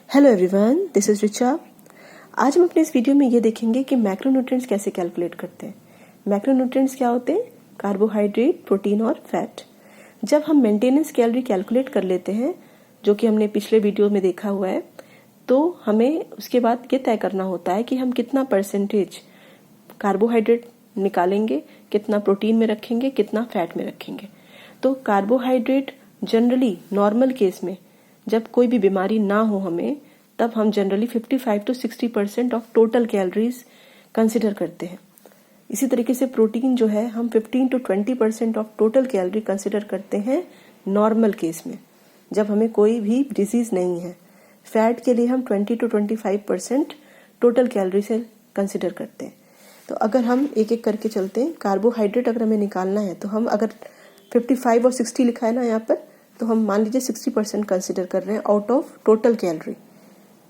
Hello everyone, this is Richa. आज हम अपने इस वीडियो में ये देखेंगे कि मैक्रोन्यूट्रिएंट्स कैसे कैलकुलेट करते हैं। मैक्रोन्यूट्रिएंट्स क्या होते हैं? कार्बोहाइड्रेट, प्रोटीन और फैट। जब हम मेंटेनेंस कैलोरी कैलकुलेट कर लेते हैं, जो कि हमने पिछले वीडियो में देखा हुआ है, तो हमें उसके बाद ये तय करना होता है कि हम कितना परसेंटेज कार्बोहाइड्रेट निकालेंगे, कितना प्रोटीन में रखेंगे, कितना फैट में रखेंगे। तो कार्बोहाइड्रेट जनरली नॉर्मल केस में जब कोई भी बीमारी ना हो हमें, तब हम generally 55 to 60% of total calories consider करते हैं। इसी तरीके से प्रोटीन जो है हम 15 to 20% of total calorie consider करते हैं नॉर्मल केस में, जब हमें कोई भी डिजीज नहीं है। फैट के लिए हम 20 to 25% टोटल कैलोरी से कंसिडर करते हैं। तो अगर हम एक एक करके चलते हैं, कार्बोहाइड्रेट अगर हमें निकालना है तो हम अगर 55 और 60 लिखा है ना यहाँ पर, तो हम मान लीजिए 60% कंसिडर कर रहे हैं आउट ऑफ टोटल कैलोरी।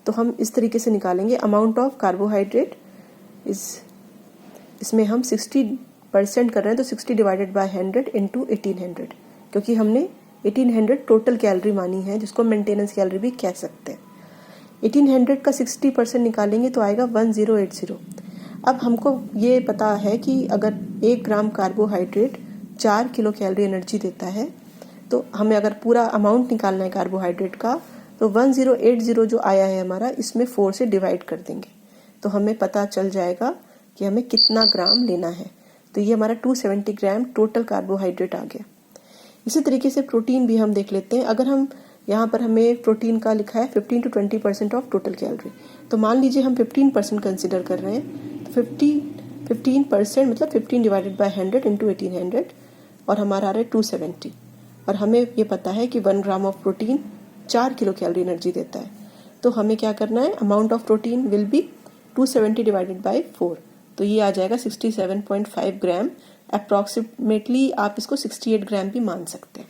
तो हम इस तरीके से निकालेंगे अमाउंट ऑफ कार्बोहाइड्रेट इसमें हम 60% कर रहे हैं, तो 60 डिवाइडेड बाय 100 इंटू 1800, क्योंकि हमने 1800 टोटल कैलोरी मानी है, जिसको मेंटेनेंस कैलोरी भी कह सकते हैं। 1800 का 60% निकालेंगे तो आएगा 1080। अब हमको ये पता है कि अगर 1 ग्राम कार्बोहाइड्रेट 4 किलो कैलोरी एनर्जी देता है, तो हमें अगर पूरा अमाउंट निकालना है कार्बोहाइड्रेट का, तो 1080 जो आया है हमारा, इसमें 4 से डिवाइड कर देंगे तो हमें पता चल जाएगा कि हमें कितना ग्राम लेना है। तो ये हमारा 270 ग्राम टोटल कार्बोहाइड्रेट आ गया। इसी तरीके से प्रोटीन भी हम देख लेते हैं। अगर हम यहाँ पर हमें प्रोटीन का लिखा है 15 to 20% ऑफ टोटल कैलोरी, तो मान लीजिए हम 15% कंसिडर कर रहे हैं, तो 15% मतलब 15 डिवाइडेड बाय 100 इंटू 1800, और हमारा आ रहा है 270। और हमें ये पता है कि 1 gram of protein 4 kilo calorie energy देता है। तो हमें क्या करना है, amount of protein will be 270 divided by 4, तो ये आ जाएगा 67.5 ग्राम। अप्रॉक्सीमेटली आप इसको 68 ग्राम भी मान सकते हैं।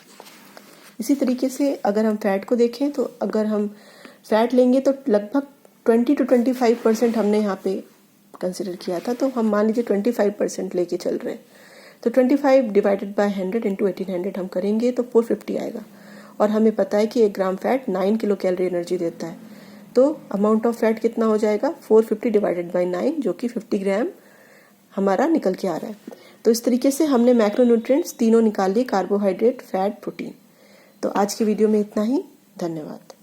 इसी तरीके से अगर हम फैट को देखें, तो अगर हम फैट लेंगे तो लगभग 20 to 25% हमने यहाँ पे कंसिडर किया था, तो हम मान लीजिए 25% लेके चल रहे हैं। तो 25 डिवाइडेड बाय 100 इंटू 1800 हम करेंगे तो 450 आएगा। और हमें पता है कि 1 ग्राम फैट 9 किलो कैलोरी एनर्जी देता है, तो अमाउंट ऑफ फैट कितना हो जाएगा, 450 डिवाइडेड बाय 9, जो कि 50 ग्राम हमारा निकल के आ रहा है। तो इस तरीके से हमने मैक्रोन्यूट्रिएंट्स तीनों निकाल लिए, कार्बोहाइड्रेट, फैट, प्रोटीन। तो आज की वीडियो में इतना ही। धन्यवाद।